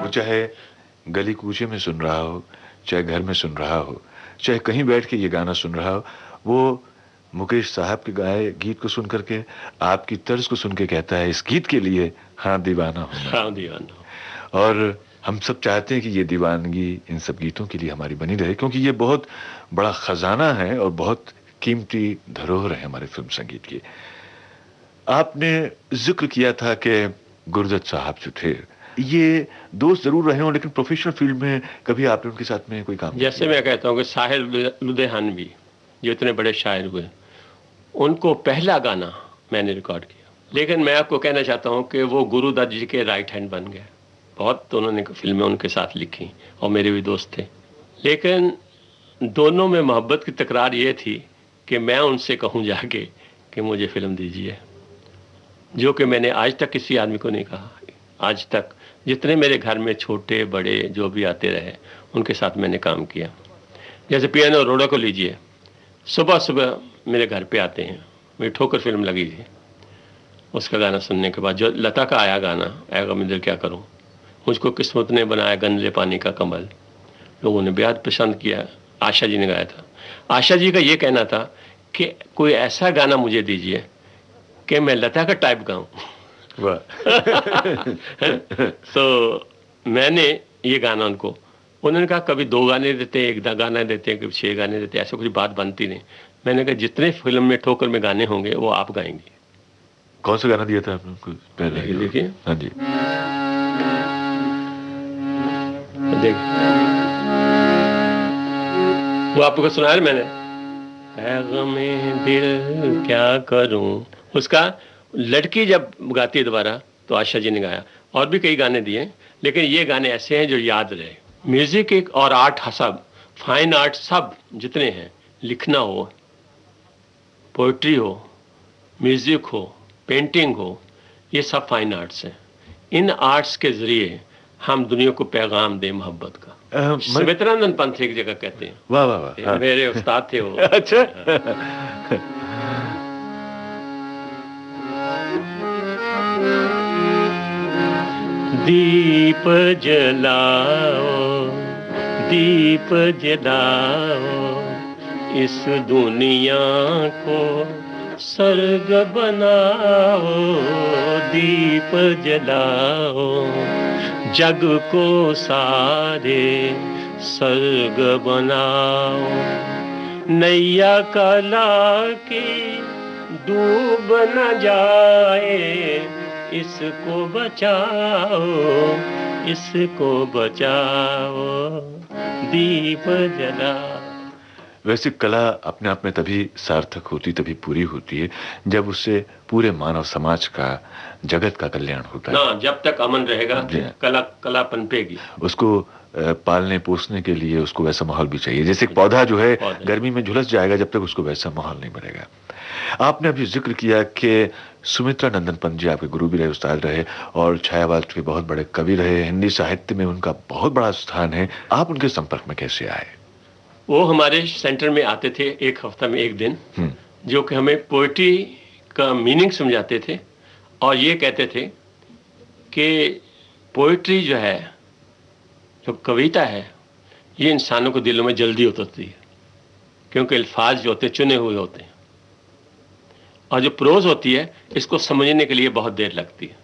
वो चाहे गली कूचे में सुन रहा हो, चाहे घर में सुन रहा हो, चाहे कहीं बैठ के ये गाना सुन रहा हो, वो मुकेश साहब के गाए गीत को सुन करके, आपकी तर्ज को सुन के कहता है इस गीत के लिए हाँ दीवाना हूँ मैं। हाँ दीवाना। और हम सब चाहते हैं कि ये दीवानगी इन सब गीतों के लिए हमारी बनी रहे, क्योंकि ये बहुत बड़ा खजाना है और बहुत कीमती धरोहर है हमारे फिल्म संगीत की। आपने जिक्र किया था कि गुरजत साहब जो थे, ये दोस्त जरूर रहे हों, लेकिन प्रोफेशनल फील्ड में कभी आपने उनके साथ में कोई काम जैसे मैं कहता हूँ कि साहिर लुधियानवी जो इतने बड़े शायर हुए, उनको पहला गाना मैंने रिकॉर्ड किया। लेकिन मैं आपको कहना चाहता हूँ कि वो गुरुदत्त जी के राइट हैंड बन गए। बहुत तो उन्होंने फिल्में उनके साथ लिखी और मेरे भी दोस्त थे, लेकिन दोनों में मोहब्बत की तकरार ये थी कि मैं उनसे कहूँ जाके कि मुझे फिल्म दीजिए, जो कि मैंने आज तक किसी आदमी को नहीं कहा। आज तक जितने मेरे घर में छोटे बड़े जो भी आते रहे उनके साथ मैंने काम किया। जैसे पियानो रोड़ा को लीजिए, सुबह सुबह मेरे घर पे आते हैं, मेरी ठोकर फिल्म लगी थी, उसका गाना सुनने के बाद जो लता का आया गाना, ऐ गमिंदर क्या करूं, मुझको किस्मत ने बनाया गंदले पानी का कमल, लोगों ने बेहद पसंद किया। आशा जी ने गाया था। आशा जी का ये कहना था कि कोई ऐसा गाना मुझे दीजिए कि मैं लता का टाइप गाऊं। वाह। तो मैंने ये गाना उनको, उन्होंने कहा कभी 2 गाने देते हैं, 1 गाना देते हैं, कभी 6 गाने देते हैं, ऐसा कुछ बात बनती नहीं। मैंने कहा जितने फिल्म में ठोकर में गाने होंगे वो आप गाएंगे। कौन सा गाना दिया था आपने उनको पहले? देखिए। हाँ जी। देख, वो आपको सुनाया मैंने, ऐ गमे दिल क्या करूं, उसका लड़की जब गाती है दोबारा तो आशा जी ने गाया। और भी कई गाने दिए, लेकिन ये गाने ऐसे हैं जो याद रहे। म्यूजिक एक और आर्ट, सब फाइन आर्ट, सब जितने हैं, लिखना हो, पोइट्री हो, म्यूजिक हो, पेंटिंग हो, ये सब फाइन आर्ट्स हैं। इन आर्ट्स के जरिए हम दुनिया को पैगाम दें मोहब्बत का। सुमित्रानंद पंत एक जगह कहते हैं। वाह वाह वाह। हाँ। मेरे उस्ताद थे वो। अच्छा। दीप जलाओ, दीप जलाओ, इस दुनिया को स्वर्ग बनाओ, दीप जलाओ, जग को सारे स्वर्ग बनाओ, नैया कला की डूब न जाए, इसको बचाओ, इसको बचाओ, दीप जलाओ। वैसे कला अपने आप में तभी सार्थक होती, तभी पूरी होती है जब उससे पूरे मानव समाज का, जगत का कल्याण होता है ना। जब तक अमन रहेगा कला पनपेगी। उसको पालने पोसने के लिए उसको वैसा माहौल भी चाहिए। जैसे एक पौधा जो है गर्मी में झुलस जाएगा जब तक उसको वैसा माहौल नहीं बनेगा। आपने अभी जिक्र किया कि सुमित्रा नंदन पंत जी आपके गुरु भी रहे, उस्ताद रहे, और छायावाद के बहुत बड़े कवि रहे। हिंदी साहित्य में उनका बहुत बड़ा स्थान है। आप उनके संपर्क में कैसे आए? वो हमारे सेंटर में आते थे 1 हफ्ता में 1 दिन, जो कि हमें पोइट्री का मीनिंग समझाते थे और ये कहते थे कि पोइट्री जो है, जो कविता है, ये इंसानों को दिलों में जल्दी उतरती है, क्योंकि अल्फाज जो होते हैं चुने हुए होते हैं, और जो प्रोज होती है इसको समझने के लिए बहुत देर लगती है।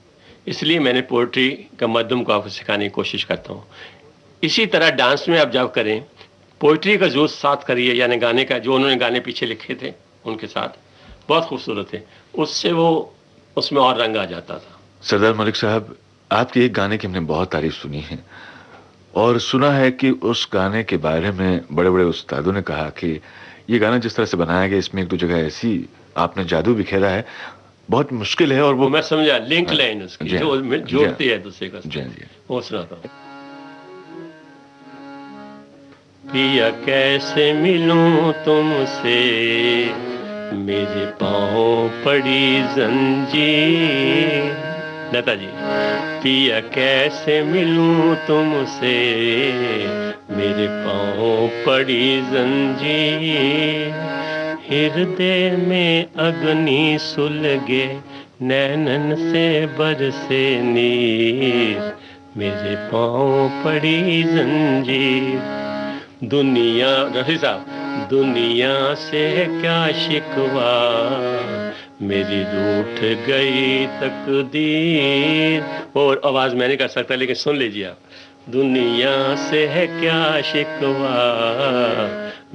इसलिए मैंने पोइट्री का माध्यम को आपको सिखाने की कोशिश करता हूँ। इसी तरह डांस में आप जब करें, पोइट्री का जो साथ करिए, यानी गाने का, जो उन्होंने गाने पीछे लिखे थे उनके साथ, बहुत खूबसूरत थे, उससे वो उसमें और रंग आ जाता था। सरदार मलिक साहब, आपके एक गाने की हमने बहुत तारीफ सुनी है और सुना है कि उस गाने के बारे में बड़े बड़े उस्तादों ने कहा कि ये गाना जिस तरह से बनाया गया, इसमें 1-2 जगह ऐसी आपने जादू बिखेरा है, बहुत मुश्किल है। और वो मैं समझा, लिंक लाइन उसकी जो जोड़ती है दूसरे का, वो सुनाता हूँ। पिया कैसे मिलूं तुमसे, मेरे पाँव पड़ी जंजीर, लता जी। पिया कैसे मिलूं तुमसे, मेरे पाँव पड़ी जंजीर, हृदय में अग्नि सुलगे, नैनन से बरसे नीर, मेरे पाँव पड़ी जंजीर। दुनिया, रफी साहब, दुनिया से क्या शिकवा, मेरी रूठ गई तकदीर। और आवाज मैं नहीं कर सकता, लेकिन सुन लीजिए आप। दुनिया से है क्या शिकवा,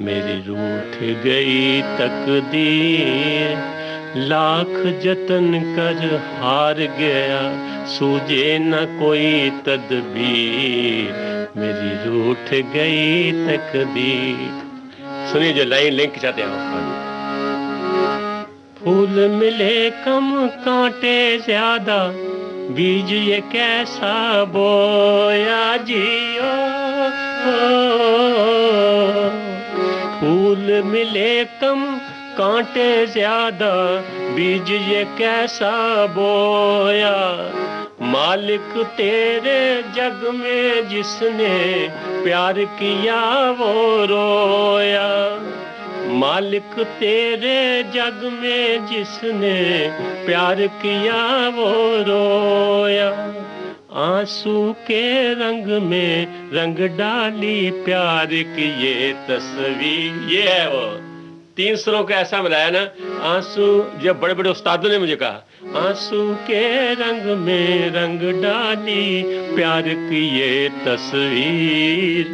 मेरी रूठ गई तकदीर, लाख जतन कर हार गया, सूझे न कोई तदबीर, मेरी रूठ गई तकदीर। सुनिए जो लाइन लिंक चाहते हैं। फूल मिले कम कांटे ज्यादा, बीज ये कैसा बोया जियो, फूल मिले कम कांटे ज्यादा, बीज ये कैसा बोया, मालिक तेरे जग में जिसने प्यार किया वो रोया, मालिक तेरे जग में जिसने प्यार किया वो रोया, आंसू के रंग में रंग डाली प्यार की ये तस्वीर। ये है वो 3 सुरों का ऐसा मिलाया ना, आंसू। जब बड़े बड़े उस्तादों ने मुझे कहा, आंसू के रंग में रंग डाली प्यार की ये तस्वीर,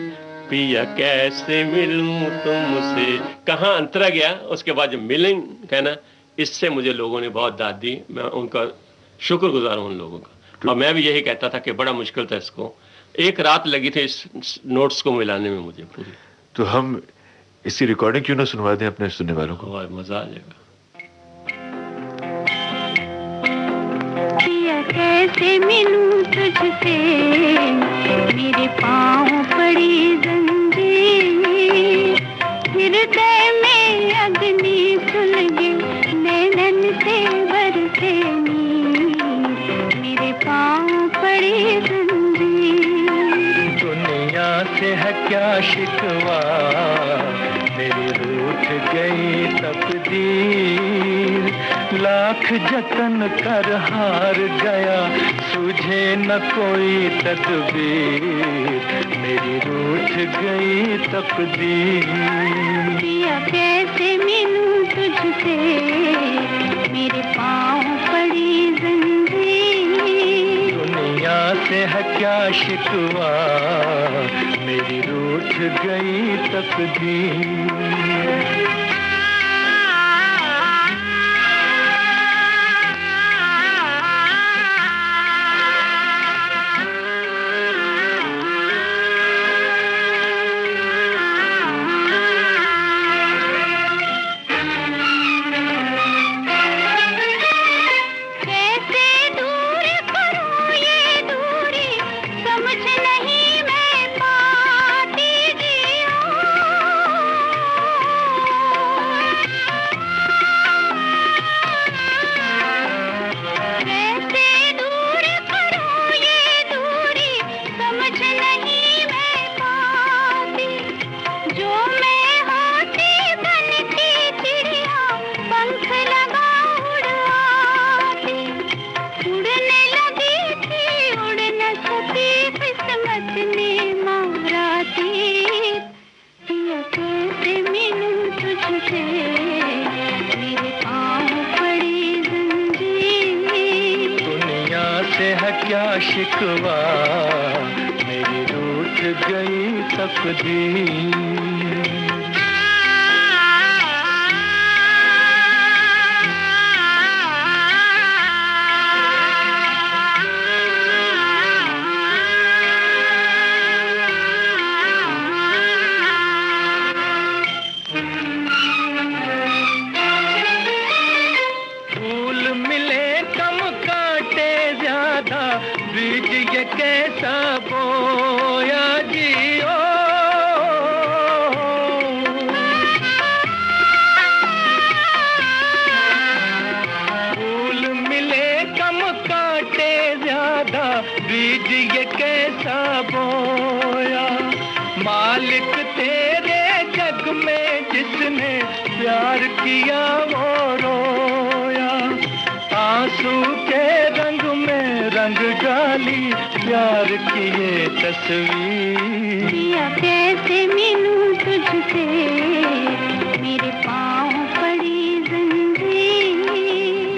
पिया कैसे मिलूं तुमसे, कहाँ अंतरा गया। उसके बाद जब मिलन कहना, इससे मुझे लोगों ने बहुत दाद दी। मैं उनका शुक्रगुजार हूं उन लोगों का। और मैं भी यही कहता था कि बड़ा मुश्किल था इसको, 1 रात लगी थी इस नोट्स को मिलाने में मुझे पूरी। तो हम इसकी रिकॉर्डिंग क्यों ना सुनवा दें अपने सुनने वालों को? मजा आ जाएगा। कैसे मिलूं तुझसे, मेरे पाँव पड़ी जंजीर, हृदय में अग्नि सुलगे, नैनन से बरसे नीर, मेरे पाँव पड़ी जंजीर। दुनिया से है क्या शिकवा, मेरी रूठ गई तकदीर, लाख जतन कर हार गया, सूझे न कोई तदबीर, मेरी रूठ गई तकदीर। पिया कैसे मिलूं तुझसे, मेरे पाँव पड़ी जंजीर। दुनिया से है क्या शिकवा, मेरी रूठ गई तकदीर। शिकवा, मेरी रूठ गई तकदीर। प्यार किया वो रोया, आंसू के रंग में रंग डाली प्यार की ये तस्वीर। पिया कैसे मिलूं तुझसे, मेरे पाँव पड़ी जंजीर।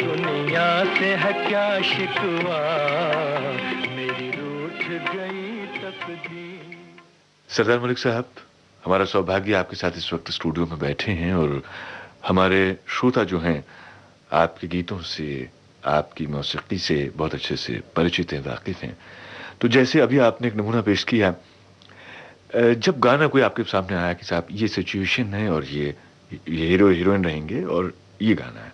दुनिया से है क्या शिकवा, मेरी रूठ गई तकदीर। सरदार मलिक साहब, हमारा सौभाग्य आपके साथ इस वक्त स्टूडियो में बैठे हैं और हमारे श्रोता जो हैं आपके गीतों से, आपकी मौसीकी से बहुत अच्छे से परिचित हैं, वाकिफ हैं। तो जैसे अभी आपने एक नमूना पेश किया, जब गाना कोई आपके सामने आया कि साहब ये सिचुएशन है और ये हीरो हीरोइन रहेंगे और ये गाना है,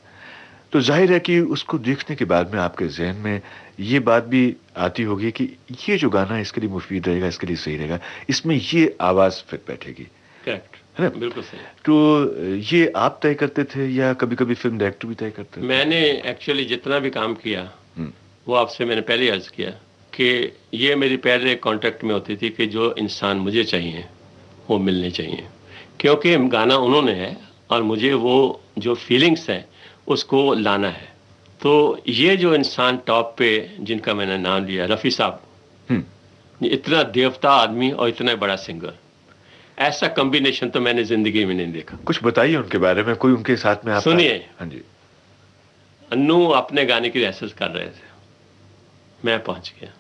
तो जाहिर है कि उसको देखने के बाद में आपके जहन में ये बात भी आती होगी कि ये जो गाना है इसके लिए मुफीद रहेगा, इसके लिए सही रहेगा, इसमें ये आवाज़ फिट बैठेगी। करेक्ट, है ना? बिल्कुल सही। तो ये आप तय करते थे या कभी कभी फिल्म डायरेक्टर भी तय करते थे? मैंने एक्चुअली जितना भी काम किया वो आपसे मैंने पहले ही अर्ज किया कि ये मेरी पहले कॉन्ट्रैक्ट में होती थी कि जो इंसान मुझे चाहिए वो मिलने चाहिए, क्योंकि गाना उन्होंने है और मुझे वो जो फीलिंग्स हैं उसको लाना है। तो ये जो इंसान टॉप पे जिनका मैंने नाम लिया, रफ़ी साहब, इतना देवता आदमी और इतना बड़ा सिंगर, ऐसा कॉम्बिनेशन तो मैंने जिंदगी में नहीं देखा। कुछ बताइए उनके बारे में, कोई उनके साथ में आप सुनिए। हाँ जी। अन्नू अपने गाने की रिहर्सल कर रहे थे, मैं पहुंच गया।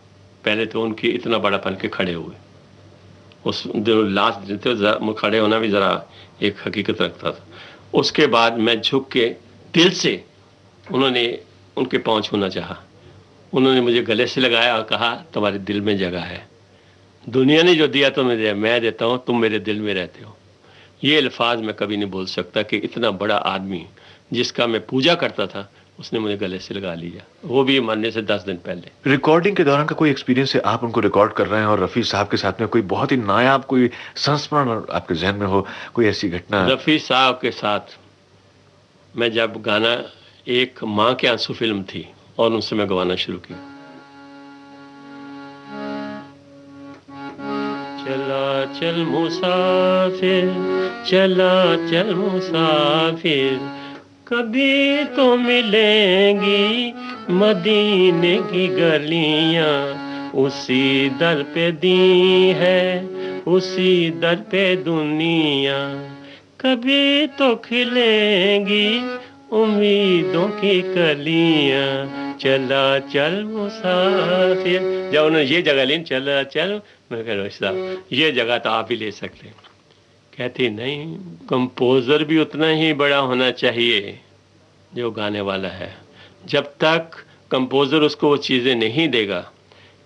पहले तो उनकी इतना बड़ा पन के खड़े हुए, उस जो लास्ट दिन थे खड़े होना भी जरा एक हकीकत रखता था। उसके बाद मैं झुक के दिल से उन्होंने उनके पांव छूना चाहा। उन्होंने मुझे गले से लगाया और कहा तुम्हारे दिल में जगह है, दुनिया ने जो दिया तुम्हें मैं देता हूँ, तुम मेरे दिल में रहते हो। ये अल्फाज मैं कभी नहीं बोल सकता कि इतना बड़ा आदमी जिसका मैं पूजा करता था उसने मुझे गले से लगा लिया, वो भी मरने से 10 दिन पहले। रिकॉर्डिंग के दौरान का कोई एक्सपीरियंस है, आप उनको रिकॉर्ड कर रहे हैं और रफ़ी साहब के साथ में कोई बहुत ही नायाब कोई संस्मरण आपके जहन में हो, कोई ऐसी घटना? रफ़ी साहब के साथ मैं जब गाना, एक माँ के आंसू फिल्म थी और उनसे मैं गवाना शुरू किया। चला चल मुसाफिर, चला चल मुसाफिर, कभी तो मिलेंगी मदीने की गलियां, उसी दर पे दी है, उसी दर पे दुनिया, कभी तो खिलेंगी उम्मीदों की कलियां, चला चल मुसाफिर। जब उन्होंने ये जगह ली, चला चल, मैं कह रहा साहब ये जगह तो आप ही ले सकते हैं। कहती नहीं, कंपोजर भी उतना ही बड़ा होना चाहिए जो गाने वाला है। जब तक कंपोजर उसको वो चीज़ें नहीं देगा,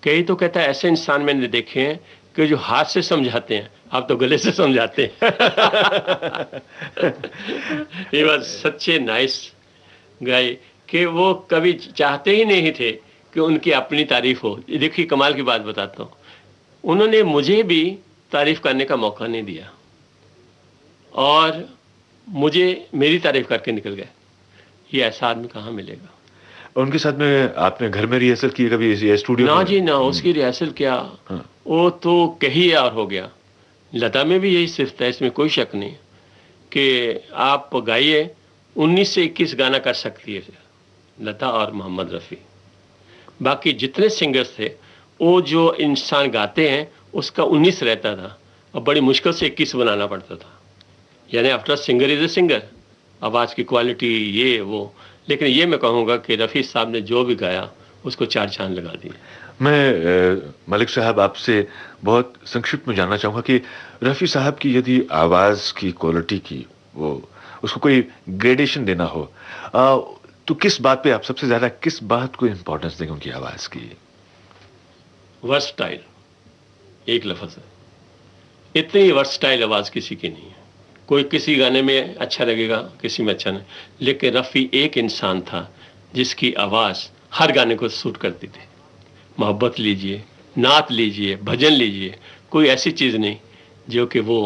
कई तो कहता है ऐसे इंसान मैंने देखे हैं कि जो हाथ से समझाते हैं, आप तो गले से समझाते हैं। ये बात सच्चे नाइस गाय कि वो कभी चाहते ही नहीं थे कि उनकी अपनी तारीफ हो। देखिए कमाल की बात बताता हूँ, उन्होंने मुझे भी तारीफ करने का मौका नहीं दिया और मुझे मेरी तारीफ करके निकल गए। ये ऐसा आदमी कहाँ मिलेगा? उनके साथ में आपने घर में रिहर्सल की कभी ये स्टूडियो ना में? जी ना, उसकी रिहर्सल क्या, वो तो कहीं और हो गया। लता में भी यही सिर्फ था, इसमें कोई शक नहीं कि आप गाइए 19 से 21 गाना कर सकती है लता और मोहम्मद रफ़ी। बाकी जितने सिंगर्स थे वो जो इंसान गाते हैं उसका 19 रहता था और बड़ी मुश्किल से 21 बनाना पड़ता था। यानी after singer is a singer, आवाज़ की क्वालिटी ये वो। लेकिन ये मैं कहूँगा कि रफ़ी साहब ने जो भी गाया उसको 4 चांद लगा दिए। मैं मलिक साहब आपसे बहुत संक्षिप्त में जानना चाहूँगा कि रफ़ी साहब की यदि आवाज़ की क्वालिटी की वो उसको कोई ग्रेडेशन देना हो तो किस बात पे आप सबसे ज़्यादा किस बात को इम्पोर्टेंस देंगे उनकी आवाज़ की? वर्सटाइल, एक लफ्ज़ है। इतनी वर्सटाइल आवाज़ किसी की नहीं है। कोई किसी गाने में अच्छा लगेगा, किसी में अच्छा नहीं। लेकिन रफ़ी एक इंसान था जिसकी आवाज़ हर गाने को सूट करती थी। मोहब्बत लीजिए, नात लीजिए, भजन लीजिए, कोई ऐसी चीज़ नहीं जो कि वो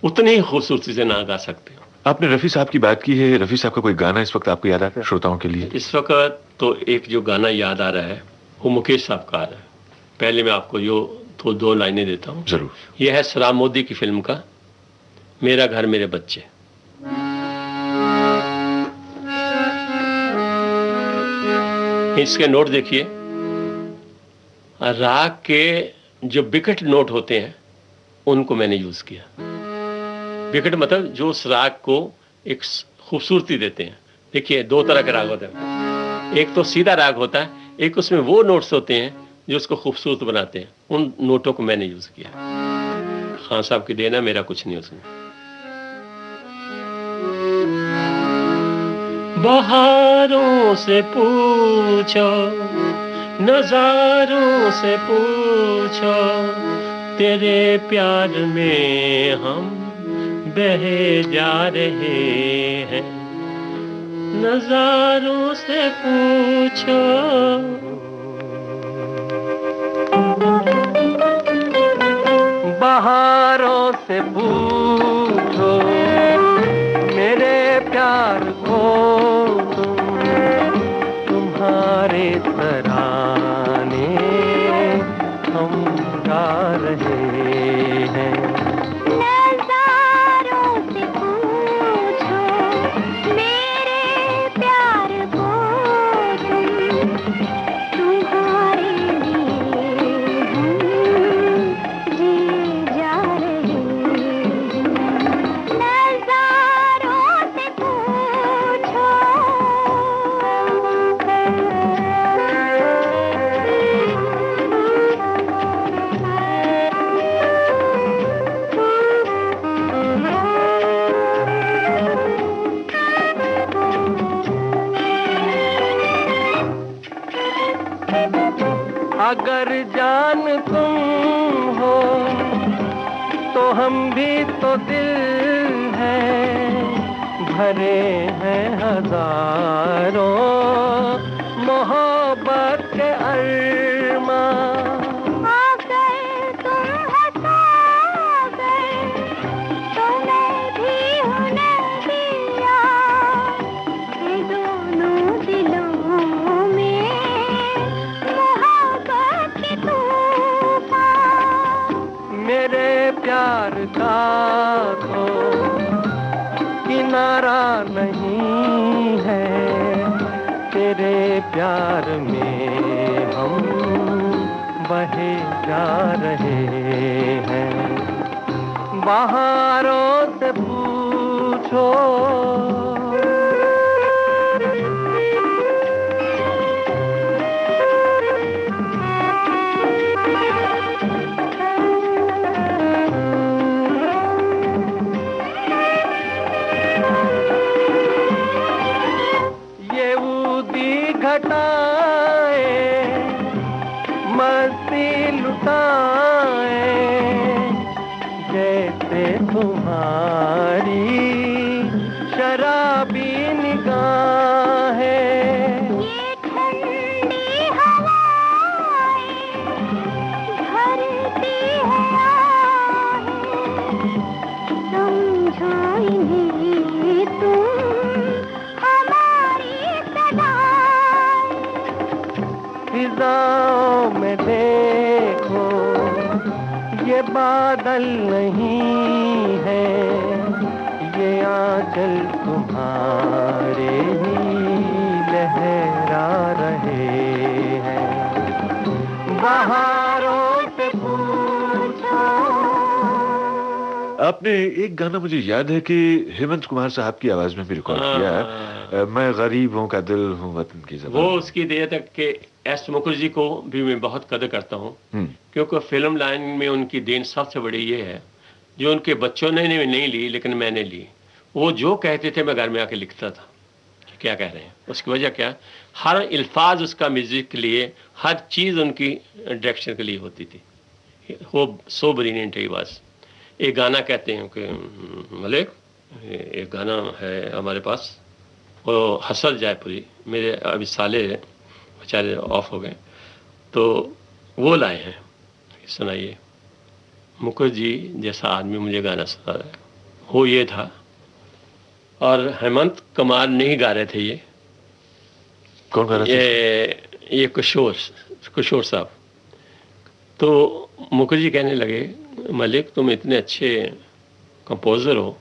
उतनी ही खूबसूरती से ना गा सकते हो। आपने रफ़ी साहब की बात की है, रफ़ी साहब का कोई गाना इस वक्त आपको याद आता है श्रोताओं के लिए? इस वक्त तो एक जो गाना याद आ रहा है वो मुकेश साहब का आ रहा है। पहले मैं आपको जो तो 2 लाइनें देता हूँ। जरूर। यह है सलाम मोदी की फिल्म का मेरा घर मेरे बच्चे। इसके नोट देखिए, राग के जो विकट नोट होते हैं उनको मैंने यूज किया। विकट मतलब जो उस राग को एक खूबसूरती देते हैं। देखिए 2 तरह के राग होते हैं, एक तो सीधा राग होता है, एक उसमें वो नोट्स होते हैं जो उसको खूबसूरत बनाते हैं। उन नोटों को मैंने यूज किया। खान साहब की देना, मेरा कुछ नहीं उसमें। बहारों से पूछो, नजारों से पूछो, तेरे प्यार में हम बहे जा रहे हैं। नजारों से पूछो, बहारों से पूछो, मेरे प्यार को तुम्हारे तराने हम गा रहे हैं। नज़ारों से पूछो, अगर जान तुम हो तो हम भी तो दिल हैं, भरे हैं हजारों मोहब्बत के अरमां। प्यार का तो किनारा नहीं है, तेरे प्यार में हम बहे जा रहे हैं। बहारों से पूछो घटाए मस्ती लुटाए, जैसे तुम्हारी शराबी निगाहें। ये ठंडी हवाएं भरती है आहें, समझो इन्हें तुम हमारी सदाएं। फिजाओं में देखो ये बादल नहीं है, ये आंचल तुम्हारे ही लहरा रहे हैं। बहारों से पूछो। आपने एक गाना मुझे याद है कि हेमंत कुमार साहब की आवाज में भी रिकॉर्ड किया है, मैं गरीबों का दिल हूँ वतन की ज़बान। वो उसकी देर तक के एस मुखर्जी को भी मैं बहुत कदर करता हूँ, क्योंकि फिल्म लाइन में उनकी देन सबसे बड़ी ये है जो उनके बच्चों ने नहीं ली लेकिन मैंने ली। वो जो कहते थे मैं घर में आके लिखता था कि क्या कह रहे हैं। उसकी वजह क्या, हर अल्फाज उसका म्यूजिक के लिए, हर चीज़ उनकी डायरेक्शन के लिए होती थी। वो सो ब्रिलियंट है बस। एक गाना कहते हैं कि मलिक, एक गाना है हमारे पास, वो हसल जयपुरी, मेरे अभी साले बेचारे ऑफ हो गए तो वो लाए हैं, सुनाइए। मुखर्जी जैसा आदमी मुझे गाना सुना रहा है, वो ये था। और हेमंत कुमार नहीं गा रहे थे ये। कौन गा रहे थे? ये किशोर साहब। तो मुखर्जी कहने लगे, मलिक तुम इतने अच्छे कंपोज़र हो,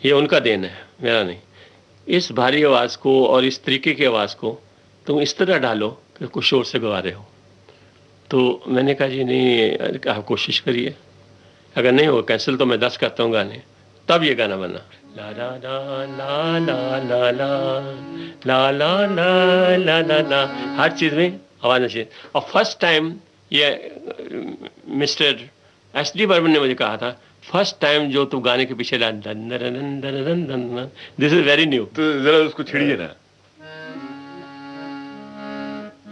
ये उनका देन है, मेरा नहीं। इस भारी आवाज़ को और इस तरीके की आवाज़ को तुम इस तरह डालो कि किशोर से गा रहे हो। तो मैंने कहा जी नहीं, आप कोशिश करिए, अगर नहीं हो कैंसिल तो मैं 10 करता हूँ गाने। तब ये गाना बना, ला ला ला ला ला ला ला ला ला ला ला ला ला, हर चीज़ में आवाज़ नशी। और फर्स्ट टाइम ये मिस्टर एस.डी. बर्मन ने मुझे कहा था, फर्स्ट टाइम जो तू गाने के पीछे ला, दिस इज वेरी न्यू। तो जरा उसको छिड़िए ना।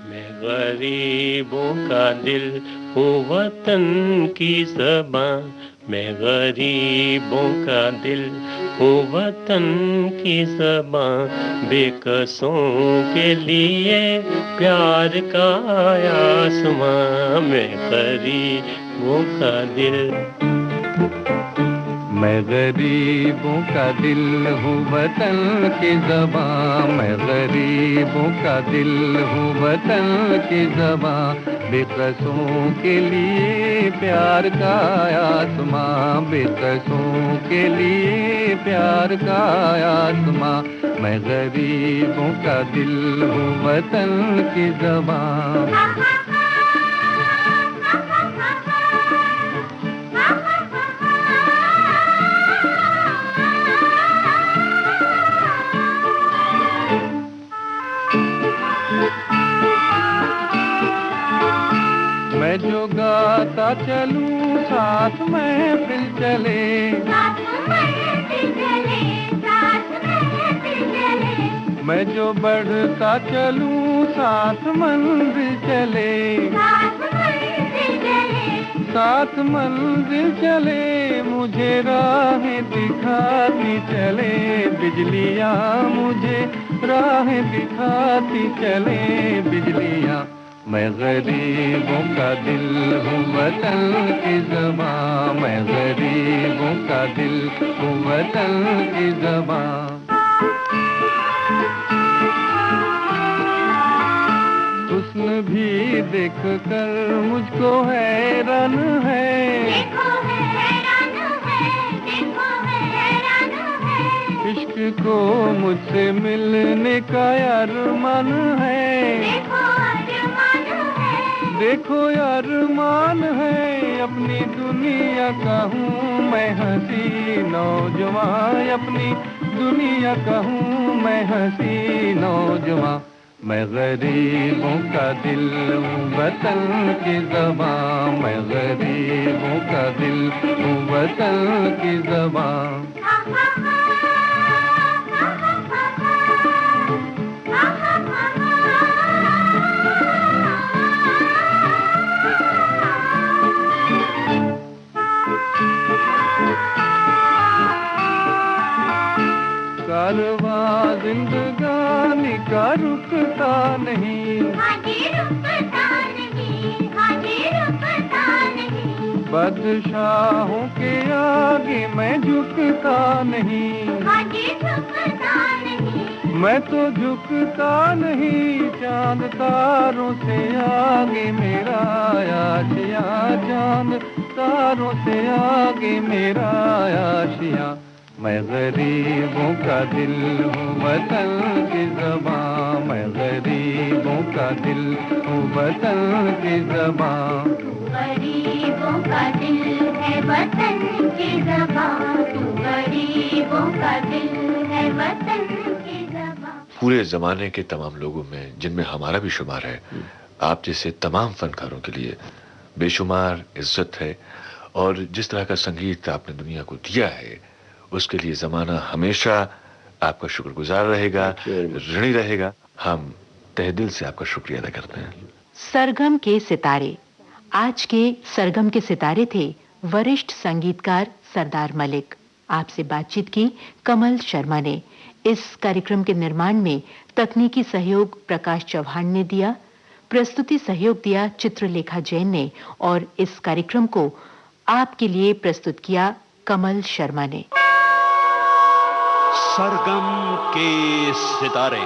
मैं गरीबों का दिल हूँ वतन की ज़बां, मैं गरीबों का दिल हूँ वतन की ज़बां, बेकसों के लिए प्यार का आसमां, मैं गरीबों का दिल। मैं गरीबों का दिल हूँ वतन की ज़बां, मैं गरीबों का दिल हूँ वतन की ज़बां, बेकसों के लिए प्यार का आसमां, बेकसों के लिए प्यार का आसमां, मैं गरीबों का दिल हूँ वतन की ज़बां। मैं जो गाता चलूं साथ महफिल चले, मैं जो बढ़ता चलूं साथ मंजिल चले, साथ मंजिल चले, मुझे राहें दिखाती चले, बिजलियाँ मुझे राहें दिखाती चले, बिजलियाँ। मैं गरीबों का दिल हूँ वतन की ज़बां, मैं गरीबों का दिल हूँ वतन की ज़बां। हुस्न भी देख कर मुझको हैरान है, देखो हैरान है, देखो हैरान है, इश्क को मुझसे मिलने का अरमान है, देखो अरमान है, देखो अरमान है, अपनी दुनिया का हूँ मैं हंसी नौजवान, अपनी दुनिया का हूँ मैं हंसी नौजवान। मैं गरीबों का दिल हूँ वतन की ज़बां, मैं गरीबों का दिल हूँ वतन की ज़बां। हा हा हा, हा हा हा, हा हा कारवां जिंदगानी का रुकता नहीं, हाजी रुकता नहीं, हाजी रुकता नहीं, बादशाहों के आगे मैं झुकता नहीं, हाजी झुकता नहीं, मैं तो झुकता नहीं, चांद तारों से आगे मेरा आशिया, चांद तारों से आगे मेरा आशिया। मैं गरीबों का दिल हूँ वतन की ज़बां, मैं गरीबों का दिल हूँ वतन की ज़बां। गरीबों का दिल है वतन की ज़बां, तू गरीबों का दिल है वतन की ज़बां। पूरे जमाने के तमाम लोगों में, जिनमें हमारा भी शुमार है, आप जैसे तमाम फनकारों के लिए बेशुमार इज्जत है। और जिस तरह का संगीत आपने दुनिया को दिया है, उसके लिए जमाना हमेशा आपका शुक्रगुजार रहेगा, ऋणी रहेगा। हम तहे दिल से आपका शुक्रिया अदा करते हैं। सरगम के सितारे। आज के सरगम के सितारे थे वरिष्ठ संगीतकार सरदार मलिक। आपसे बातचीत की कमल शर्मा ने। इस कार्यक्रम के निर्माण में तकनीकी सहयोग प्रकाश चौहान ने दिया, प्रस्तुति सहयोग दिया चित्रलेखा जैन ने, और इस कार्यक्रम को आपके लिए प्रस्तुत किया कमल शर्मा ने। सरगम के सितारे।